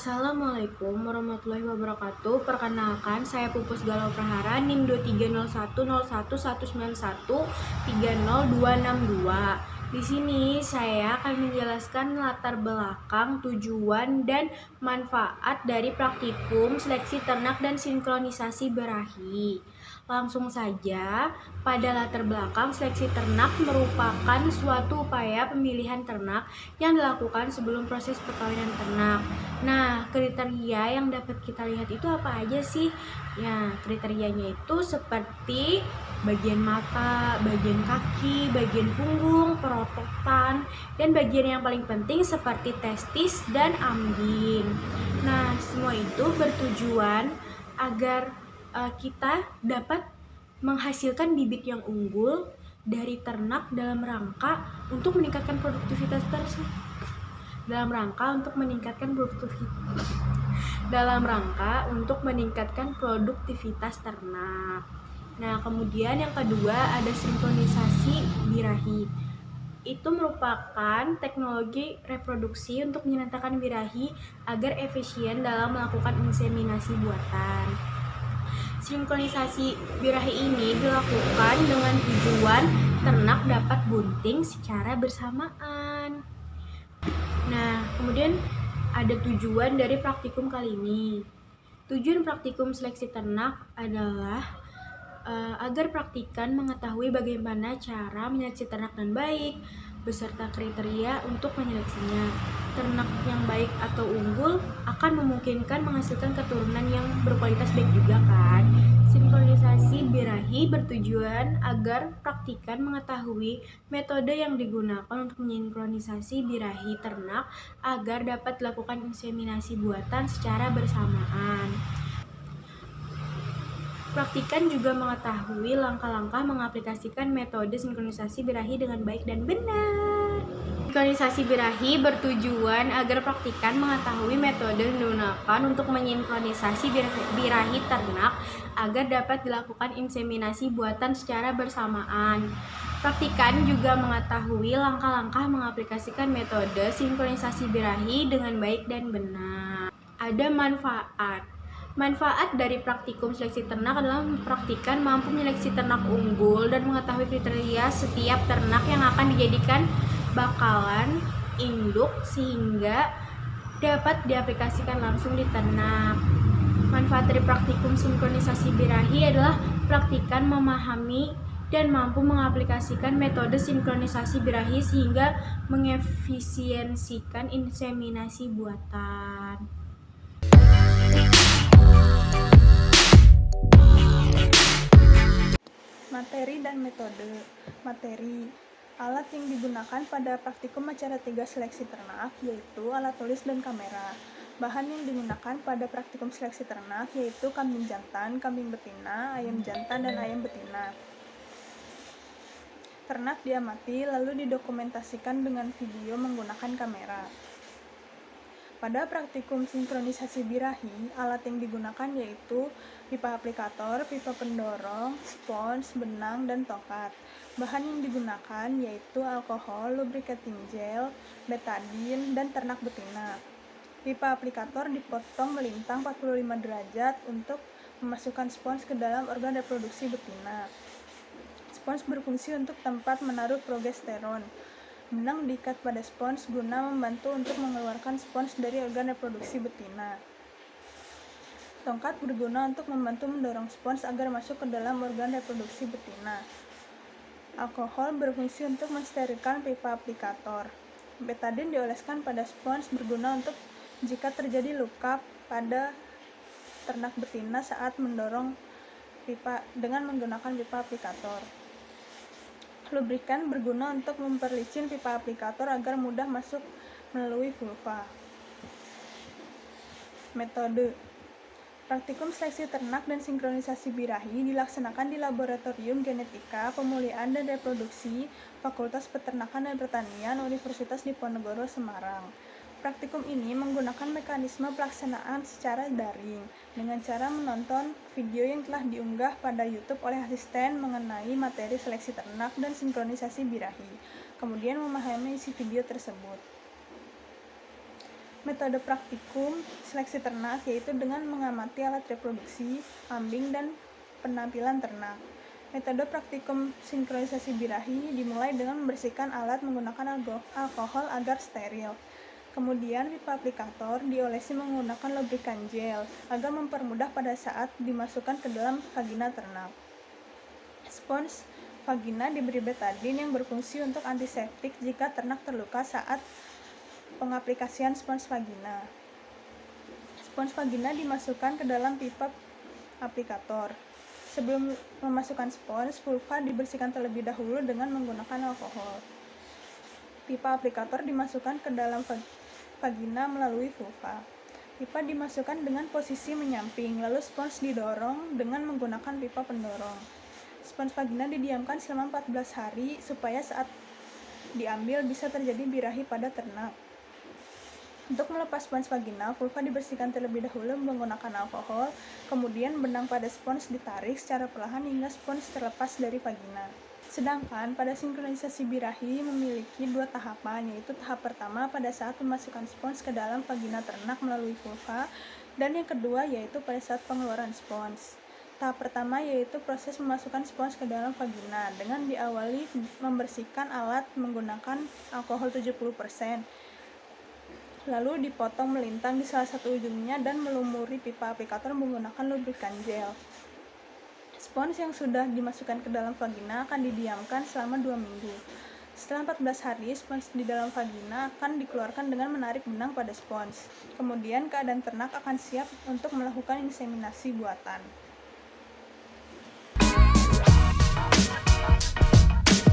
Assalamualaikum warahmatullahi wabarakatuh. Perkenalkan, saya Pupus Galau Prahara, NIM 23010119130262. Di sini saya akan menjelaskan latar belakang, tujuan, dan manfaat dari praktikum seleksi ternak dan sinkronisasi birahi. Langsung saja, pada latar belakang, seleksi ternak merupakan suatu upaya pemilihan ternak yang dilakukan sebelum proses perkawinan ternak. Nah, kriteria yang dapat kita lihat itu apa aja sih? Ya, kriterianya itu seperti bagian mata, bagian kaki, bagian punggung, perototan, dan bagian yang paling penting seperti testis dan ambing. Nah, semua itu bertujuan agar kita dapat menghasilkan bibit yang unggul dari ternak dalam rangka untuk meningkatkan produktivitas ternak. Nah, kemudian yang kedua ada sinkronisasi birahi. Itu merupakan teknologi reproduksi untuk menyertakan birahi agar efisien dalam melakukan inseminasi buatan. Sinkronisasi birahi ini dilakukan dengan tujuan ternak dapat bunting secara bersamaan. Nah, kemudian ada tujuan dari praktikum kali ini. Tujuan praktikum seleksi ternak adalah agar praktikan mengetahui bagaimana cara menyeleksi ternak dengan baik, beserta kriteria untuk menyeleksinya. Ternak yang baik atau unggul akan memungkinkan menghasilkan keturunan yang berkualitas baik juga kan. Sinkronisasi birahi bertujuan agar praktikan mengetahui metode yang digunakan untuk mensinkronisasi birahi ternak agar dapat dilakukan inseminasi buatan secara bersamaan. Praktikan juga mengetahui langkah-langkah mengaplikasikan metode sinkronisasi birahi dengan baik dan benar. Sinkronisasi birahi bertujuan agar praktikan mengetahui metode yang digunakan untuk mensinkronisasi birahi ternak agar dapat dilakukan inseminasi buatan secara bersamaan. Praktikan juga mengetahui langkah-langkah mengaplikasikan metode sinkronisasi birahi dengan baik dan benar. Ada manfaat. Manfaat dari praktikum seleksi ternak adalah praktikan mampu menyeleksi ternak unggul dan mengetahui kriteria setiap ternak yang akan dijadikan bakalan induk sehingga dapat diaplikasikan langsung di ternak. Manfaat dari praktikum sinkronisasi birahi adalah praktikan memahami dan mampu mengaplikasikan metode sinkronisasi birahi sehingga mengefisiensikan inseminasi buatan. Materi dan metode. Materi. Alat yang digunakan pada praktikum acara 3 seleksi ternak yaitu alat tulis dan kamera. Bahan yang digunakan pada praktikum seleksi ternak yaitu kambing jantan, kambing betina, ayam jantan, dan ayam betina. Ternak diamati lalu didokumentasikan dengan video menggunakan kamera. Pada praktikum sinkronisasi birahi, alat yang digunakan yaitu pipa aplikator, pipa pendorong, spons, benang, dan tongkat. Bahan yang digunakan yaitu alkohol, lubricating gel, betadine, dan ternak betina. Pipa aplikator dipotong melintang 45 derajat untuk memasukkan spons ke dalam organ reproduksi betina. Spons berfungsi untuk tempat menaruh progesteron. Benang diikat pada spons guna membantu untuk mengeluarkan spons dari organ reproduksi betina. Tongkat berguna untuk membantu mendorong spons agar masuk ke dalam organ reproduksi betina. Alkohol berfungsi untuk mensterilkan pipa aplikator. Betadine dioleskan pada spons berguna untuk jika terjadi luka pada ternak betina saat mendorong pipa dengan menggunakan pipa aplikator. Lubrikan berguna untuk memperlicin pipa aplikator agar mudah masuk melalui vulva. Metode. Praktikum seleksi ternak dan sinkronisasi birahi dilaksanakan di Laboratorium Genetika, Pemulihan dan Reproduksi, Fakultas Peternakan dan Pertanian, Universitas Diponegoro, Semarang. Praktikum ini menggunakan mekanisme pelaksanaan secara daring dengan cara menonton video yang telah diunggah pada YouTube oleh asisten mengenai materi seleksi ternak dan sinkronisasi birahi, kemudian memahami isi video tersebut. Metode praktikum seleksi ternak yaitu dengan mengamati alat reproduksi, ambing, dan penampilan ternak. Metode praktikum sinkronisasi birahi dimulai dengan membersihkan alat menggunakan alkohol agar steril. Kemudian pipa aplikator diolesi menggunakan lubrikan gel agar mempermudah pada saat dimasukkan ke dalam vagina ternak. Spons vagina diberi betadine yang berfungsi untuk antiseptik jika ternak terluka saat pengaplikasian spons vagina. Spons vagina dimasukkan ke dalam pipa aplikator. Sebelum memasukkan spons, vulva dibersihkan terlebih dahulu dengan menggunakan alkohol. Pipa aplikator dimasukkan ke dalam vagina melalui vulva. Pipa dimasukkan dengan posisi menyamping, lalu spons didorong dengan menggunakan pipa pendorong. Spons vagina didiamkan selama 14 hari supaya saat diambil bisa terjadi birahi pada ternak. Untuk melepas spons vagina, vulva dibersihkan terlebih dahulu menggunakan alkohol, kemudian benang pada spons ditarik secara perlahan hingga spons terlepas dari vagina. Sedangkan pada sinkronisasi birahi memiliki dua tahapan, yaitu tahap pertama pada saat memasukkan spons ke dalam vagina ternak melalui vulva, dan yang kedua yaitu pada saat pengeluaran spons. Tahap pertama yaitu proses memasukkan spons ke dalam vagina dengan diawali membersihkan alat menggunakan alkohol 70%. Lalu dipotong melintang di salah satu ujungnya dan melumuri pipa aplikator menggunakan lubrikan gel. Spons yang sudah dimasukkan ke dalam vagina akan didiamkan selama 2 minggu. Setelah 14 hari, spons di dalam vagina akan dikeluarkan dengan menarik benang pada spons. Kemudian keadaan ternak akan siap untuk melakukan inseminasi buatan.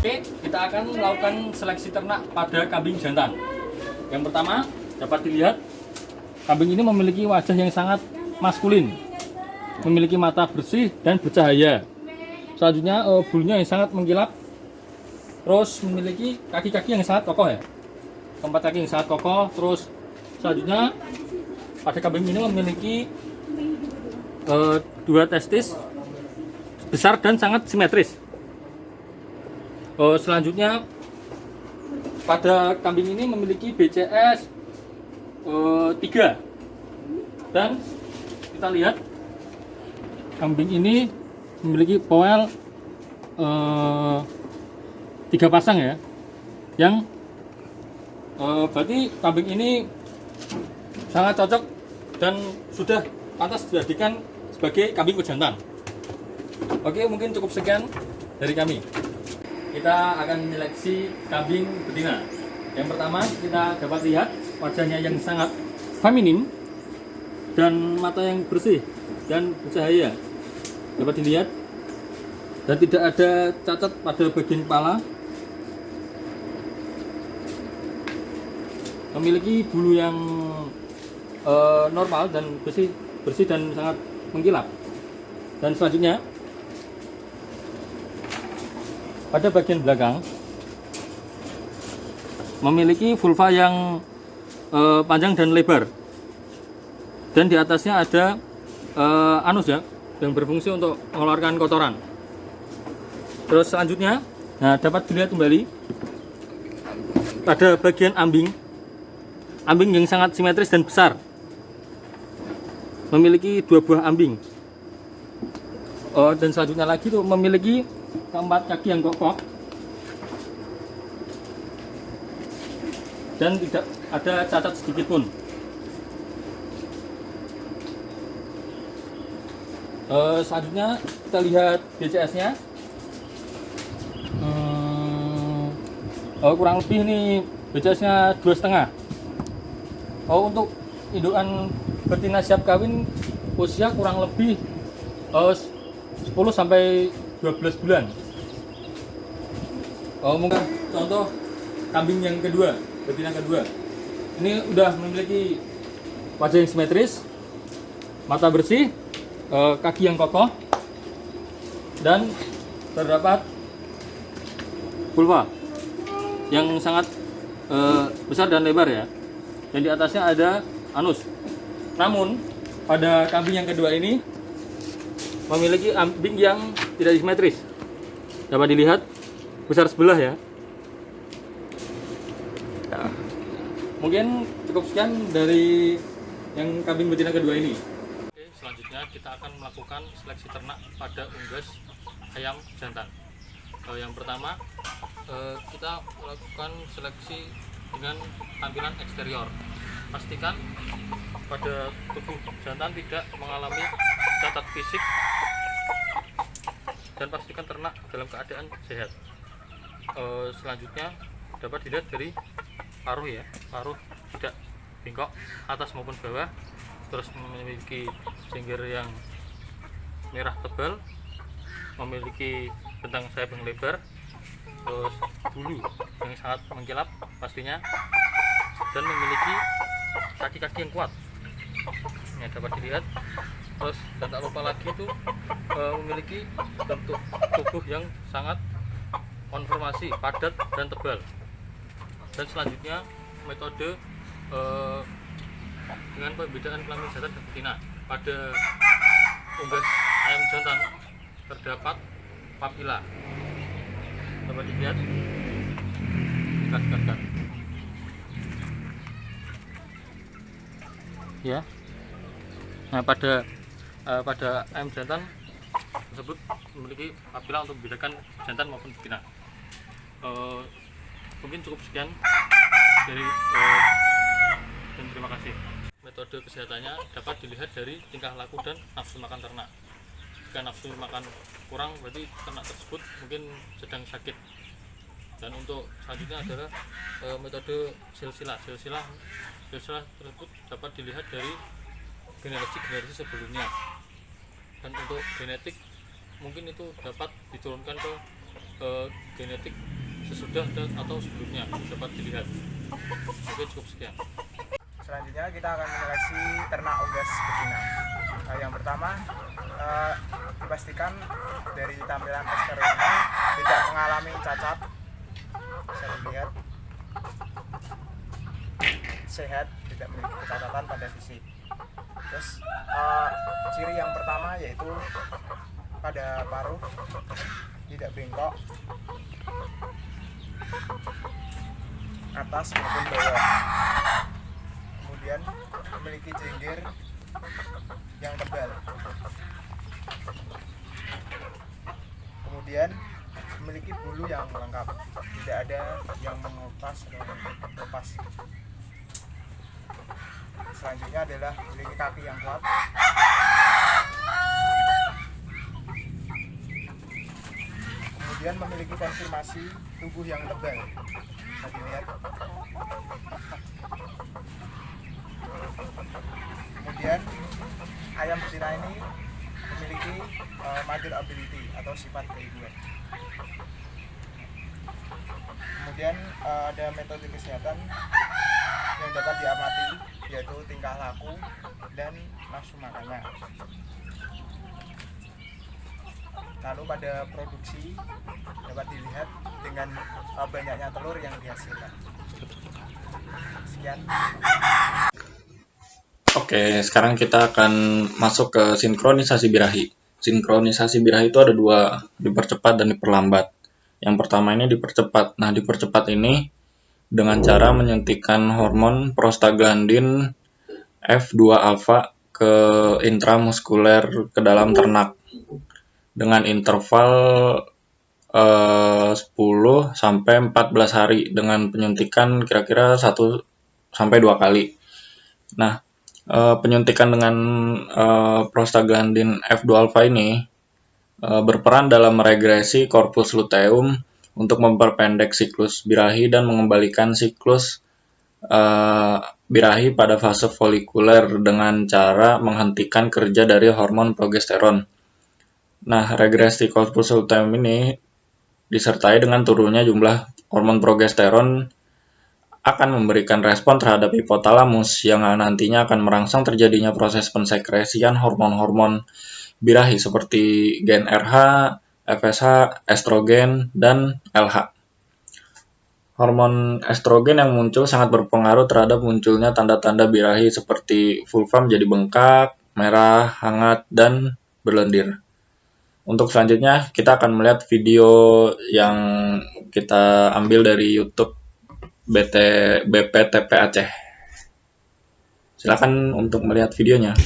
Oke, kita akan melakukan seleksi ternak pada kambing jantan. Yang pertama, dapat dilihat kambing ini memiliki wajah yang sangat maskulin, memiliki mata bersih dan bercahaya. Selanjutnya bulunya yang sangat mengkilap, terus memiliki kaki-kaki yang sangat kokoh ya, keempat kaki yang sangat kokoh. Terus selanjutnya pada kambing ini memiliki 2 testis besar dan sangat simetris. Selanjutnya pada kambing ini memiliki BCS 3, dan kita lihat kambing ini memiliki poel 3 pasang ya, yang berarti kambing ini sangat cocok dan sudah pantas dijadikan sebagai kambing pejantan. Oke, mungkin cukup sekian dari kami. Kita akan menyeleksi kambing betina. Yang pertama, kita dapat lihat wajahnya yang sangat feminin dan mata yang bersih dan bercahaya dapat dilihat, dan tidak ada cacat pada bagian kepala. Memiliki bulu yang normal dan bersih dan sangat mengkilap. Dan selanjutnya pada bagian belakang memiliki vulva yang panjang dan lebar, dan di atasnya ada anus ya, yang berfungsi untuk mengeluarkan kotoran. Terus selanjutnya, nah, dapat dilihat kembali pada bagian ambing yang sangat simetris dan besar, memiliki 2 buah ambing. Dan selanjutnya lagi tuh memiliki 4 kaki yang kokoh dan tidak ada cacat sedikit pun. Selanjutnya kita lihat BCS-nya. Kurang lebih ini BCS-nya 2,5. Untuk indukan betina siap kawin usia kurang lebih 10 sampai 12 bulan. Mungkin contoh kambing yang kedua, betina kedua. Ini udah memiliki wajah yang simetris, mata bersih, kaki yang kokoh, dan terdapat vulva yang sangat besar dan lebar ya. Dan di atasnya ada anus. Namun pada kambing yang kedua ini memiliki ambing yang tidak simetris. Dapat dilihat besar sebelah ya. Mungkin cukup sekian dari yang kambing betina kedua ini. Oke, selanjutnya kita akan melakukan seleksi ternak pada unggas ayam jantan. Yang pertama, kita melakukan seleksi dengan tampilan eksterior. Pastikan pada tubuh jantan tidak mengalami cacat fisik dan pastikan ternak dalam keadaan sehat. Selanjutnya dapat dilihat dari paruh ya, paruh tidak bengkok atas maupun bawah, terus memiliki cengger yang merah tebal, memiliki bentang sayap yang lebar, terus bulu yang sangat mengkilap pastinya, dan memiliki kaki-kaki yang kuat. Ini dapat dilihat. Terus dan tak lupa lagi itu memiliki bentuk tubuh yang sangat konformasi, padat dan tebal. Dan selanjutnya metode dengan pembedaan kelamin jantan dan betina. Pada unggas ayam jantan terdapat papila, dapat dilihat. Kat. Ya. Nah, pada ayam jantan tersebut memiliki papila untuk membedakan jantan maupun betina. Mungkin cukup sekian dari dan terima kasih. Metode kesehatannya dapat dilihat dari tingkah laku dan nafsu makan ternak. Jika nafsu makan kurang, berarti ternak tersebut mungkin sedang sakit. Dan untuk selanjutnya adalah metode silsilah tersebut dapat dilihat dari generasi sebelumnya. Dan untuk genetik mungkin itu dapat diturunkan ke genetik sesudah dan atau sebelumnya, dapat dilihat. Oke, cukup sekian. Selanjutnya kita akan menyeleksi ternak unggas betina. Yang pertama, dipastikan dari tampilan eksteriornya tidak mengalami cacat, bisa dilihat sehat, tidak memiliki kecacatan pada fisik. Terus ciri yang pertama yaitu pada paruh tidak bengkok atas maupun bawah. Kemudian memiliki jengger yang tebal. Kemudian memiliki bulu yang lengkap, tidak ada yang mengupas atau lepas. Selanjutnya adalah memiliki kaki yang kuat. Kemudian memiliki konfirmasi tubuh yang tebal. Bisa dilihat. Kemudian ayam betina ini memiliki mother ability atau sifat keibuan. Kemudian ada metode kesehatan yang dapat diamati, yaitu tingkah laku dan nafsu makannya. Lalu pada produksi dapat dilihat dengan banyaknya telur yang dihasilkan. Sekian. Oke, sekarang kita akan masuk ke sinkronisasi birahi. Sinkronisasi birahi itu ada dua, dipercepat dan diperlambat. Yang pertama ini dipercepat. Nah, dipercepat ini dengan cara menyuntikkan hormon prostaglandin F2-alfa ke intramuskuler ke dalam ternak dengan interval 10 sampai 14 hari dengan penyuntikan kira-kira 1 sampai 2 kali. Nah, penyuntikan dengan prostaglandin F2-alfa ini berperan dalam meregresi korpus luteum untuk memperpendek siklus birahi dan mengembalikan siklus birahi pada fase folikuler dengan cara menghentikan kerja dari hormon progesteron. Nah, regresi korpus luteum ini disertai dengan turunnya jumlah hormon progesteron akan memberikan respon terhadap hipotalamus yang nantinya akan merangsang terjadinya proses pensekresian hormon-hormon birahi seperti gen RH, FSH, estrogen, dan LH. Hormon estrogen yang muncul sangat berpengaruh terhadap munculnya tanda-tanda birahi seperti vulva menjadi bengkak, merah, hangat, dan berlendir. Untuk selanjutnya, kita akan melihat video yang kita ambil dari YouTube. BPTP Aceh. Silakan untuk melihat videonya.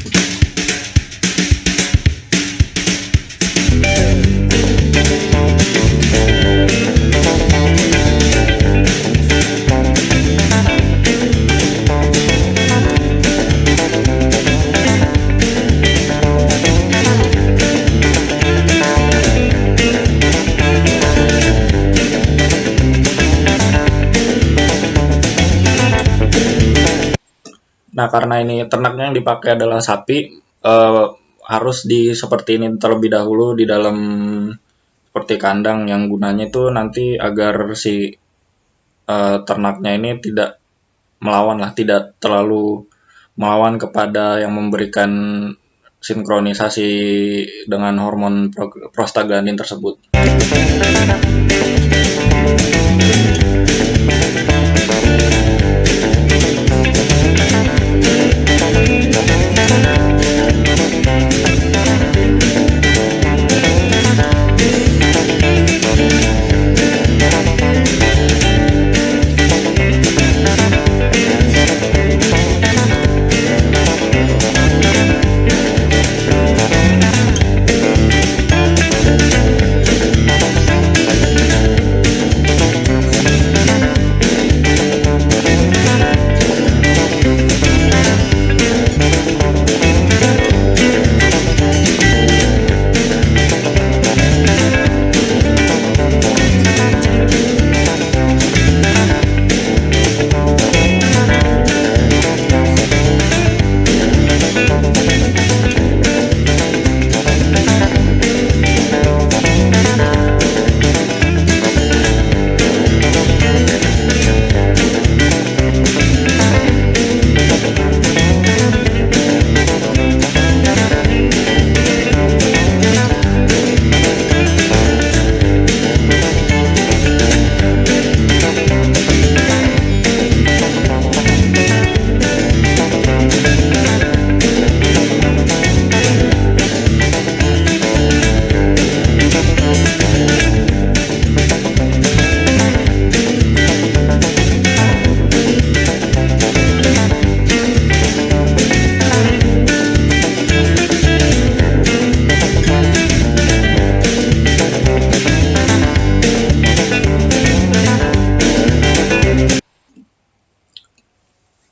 Nah, karena ini ternaknya yang dipakai adalah sapi, harus seperti ini terlebih dahulu di dalam seperti kandang yang gunanya itu nanti agar si ternaknya ini tidak melawan lah, tidak terlalu melawan kepada yang memberikan sinkronisasi dengan hormon prostaglandin tersebut.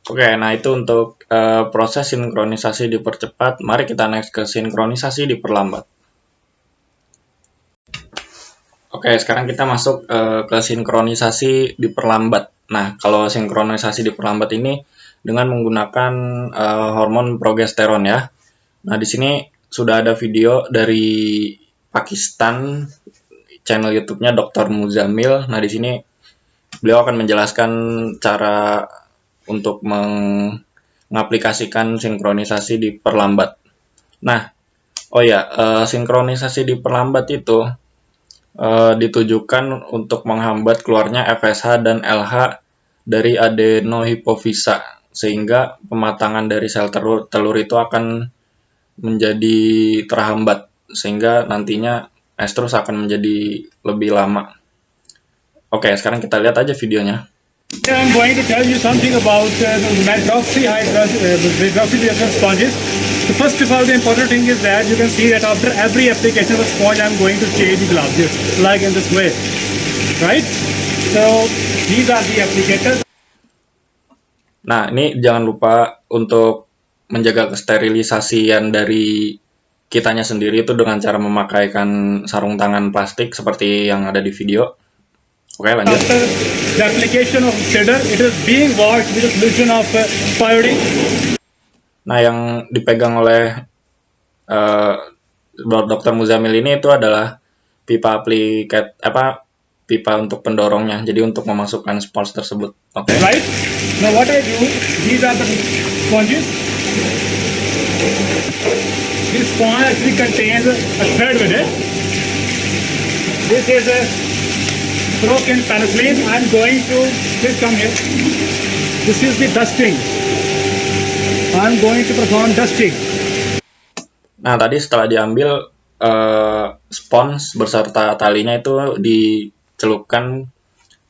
Oke, nah itu untuk proses sinkronisasi dipercepat. Mari kita next ke sinkronisasi diperlambat. Oke, sekarang kita masuk ke sinkronisasi diperlambat. Nah, kalau sinkronisasi diperlambat ini dengan menggunakan hormon progesteron ya. Nah, di sini sudah ada video dari Pakistan, channel YouTube-nya Dr. Muzamil. Nah, di sini beliau akan menjelaskan cara untuk mengaplikasikan sinkronisasi diperlambat. Nah, sinkronisasi diperlambat itu ditujukan untuk menghambat keluarnya FSH dan LH dari adenohipofisa, sehingga pematangan dari sel telur itu akan menjadi terhambat, sehingga nantinya estrus akan menjadi lebih lama. Oke, sekarang kita lihat aja videonya. I'm going to tell you something about the hydroxyreactant sponges. So first of all, the important thing is that you can see that after every application of a sponge, I'm going to change the gloves, like in this way, right? So these are the applicators. Nah, ini jangan lupa untuk menjaga kesterilisasian dari kitanya sendiri itu dengan cara memakaikan sarung tangan plastik seperti yang ada di video. Oke, lanjut. After the application of cedar, it is being washed with a solution of iodine. Nah, yang dipegang oleh Dr. Muzamil ini itu adalah pipa pipa untuk pendorongnya, jadi untuk memasukkan spons tersebut. Oke. Right. Now what I do, these are the sponges. This sponge actually contains a thread with it. This is a broken penicillin. I'm going to please come here. This is the dusting. I'm going to perform dusting. Nah, tadi setelah diambil spons beserta talinya itu dicelupkan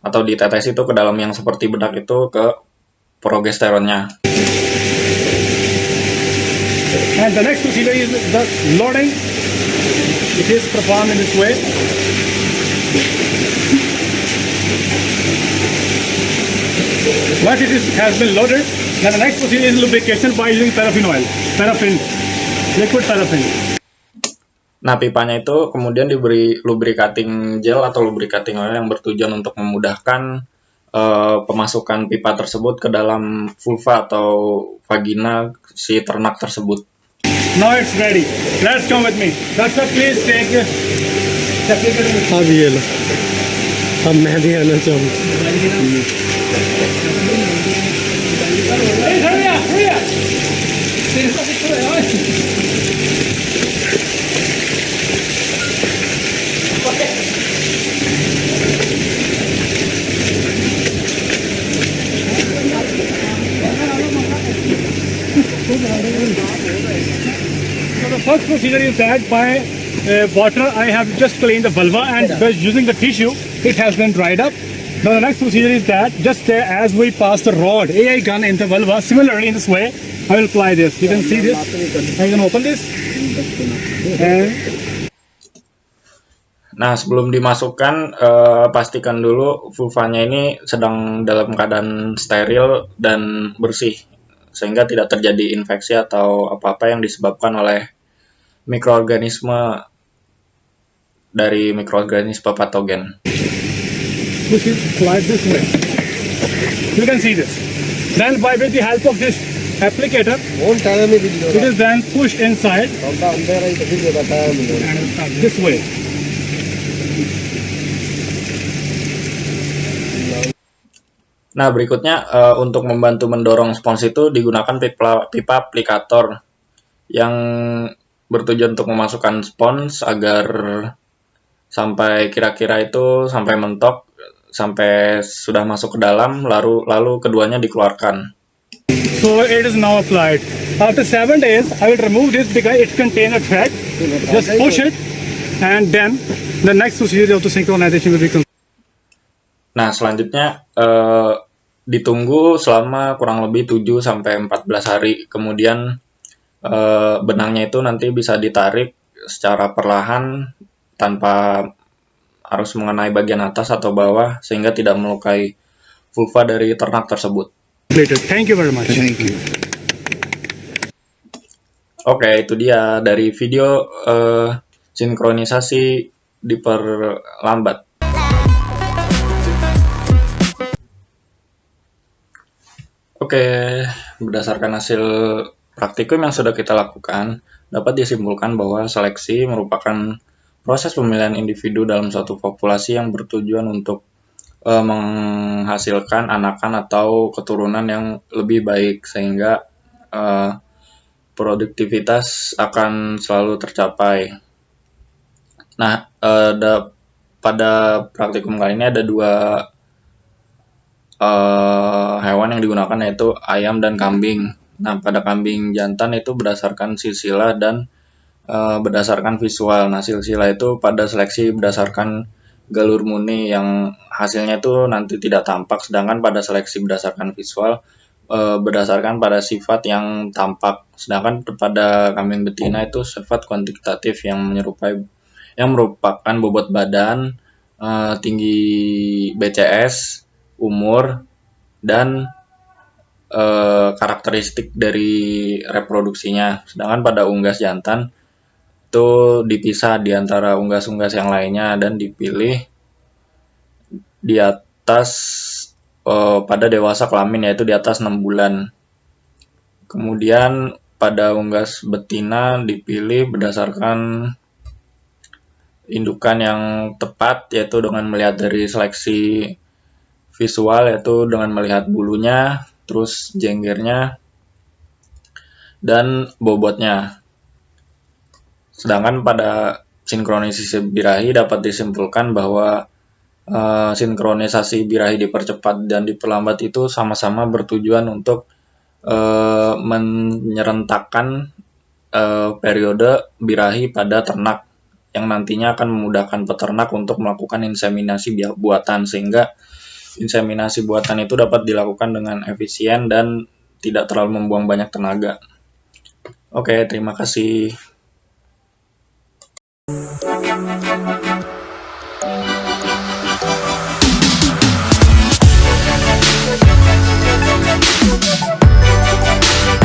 atau ditetes itu ke dalam yang seperti bedak itu ke progesteronnya. And the next procedure is the loading. It is performed in this way. Once has been loaded, then the next procedure is lubrication by using paraffin oil. Liquid paraffin. Nah, pipanya itu kemudian diberi lubricating gel atau lubricating oil yang bertujuan untuk memudahkan pemasukan pipa tersebut ke dalam vulva atau vagina si ternak tersebut. Now it's ready. Let's come with me. Doctor, please take the अब ये लो, अब मेहंदी आना चाहिए. Hey, hurry up, hurry up. So the first procedure is that by water I have just cleaned the vulva, and by using the tissue it has been dried up. Now the next procedure is that just as we pass the rod AI gun in the vulva, similarly in this way I will apply this. You can see this. I can open this. And Nah, sebelum dimasukkan, pastikan dulu vulvanya ini sedang dalam keadaan steril dan bersih, sehingga tidak terjadi infeksi atau apa-apa yang disebabkan oleh mikroorganisme patogen. push it slide this way. You can see this. Then by with the help of this applicator, it is then pushed inside and this way. Nah, berikutnya untuk membantu mendorong spons itu digunakan pipa aplikator yang bertujuan untuk memasukkan spons agar sampai kira-kira itu sampai mentok, sampai sudah masuk ke dalam, lalu keduanya dikeluarkan. So it is now applied. After 7 days, I will remove this because it contains a thread. Just push it, and then the next procedure of the synchronization will be complete. Nah, selanjutnya ditunggu selama kurang lebih 7 sampai 14 hari. Kemudian benangnya itu nanti bisa ditarik secara perlahan tanpa harus mengenai bagian atas atau bawah sehingga tidak melukai vulva dari ternak tersebut. Thank you very much. Thank you. Oke, itu dia dari video sinkronisasi diperlambat. Oke, berdasarkan hasil praktikum yang sudah kita lakukan, dapat disimpulkan bahwa seleksi merupakan proses pemilihan individu dalam suatu populasi yang bertujuan untuk menghasilkan anakan atau keturunan yang lebih baik sehingga produktivitas akan selalu tercapai. Nah, pada praktikum kali ini ada dua hewan yang digunakan, yaitu ayam dan kambing. Nah, pada kambing jantan itu berdasarkan silsilah dan berdasarkan visual. Nah, silsilah itu pada seleksi berdasarkan galur muni yang hasilnya itu nanti tidak tampak, sedangkan pada seleksi berdasarkan visual berdasarkan pada sifat yang tampak. Sedangkan pada kambing betina itu sifat kuantitatif yang merupakan bobot badan, tinggi BCS, umur, dan karakteristik dari reproduksinya. Sedangkan pada unggas jantan itu dipisah di antara unggas-unggas yang lainnya dan dipilih di atas pada dewasa kelamin, yaitu di atas 6 bulan. Kemudian pada unggas betina dipilih berdasarkan indukan yang tepat, yaitu dengan melihat dari seleksi visual, yaitu dengan melihat bulunya, terus jenggernya, dan bobotnya. Sedangkan pada sinkronisasi birahi dapat disimpulkan bahwa sinkronisasi birahi dipercepat dan diperlambat itu sama-sama bertujuan untuk menyerentakkan periode birahi pada ternak yang nantinya akan memudahkan peternak untuk melakukan inseminasi buatan, sehingga inseminasi buatan itu dapat dilakukan dengan efisien dan tidak terlalu membuang banyak tenaga. Oke, terima kasih.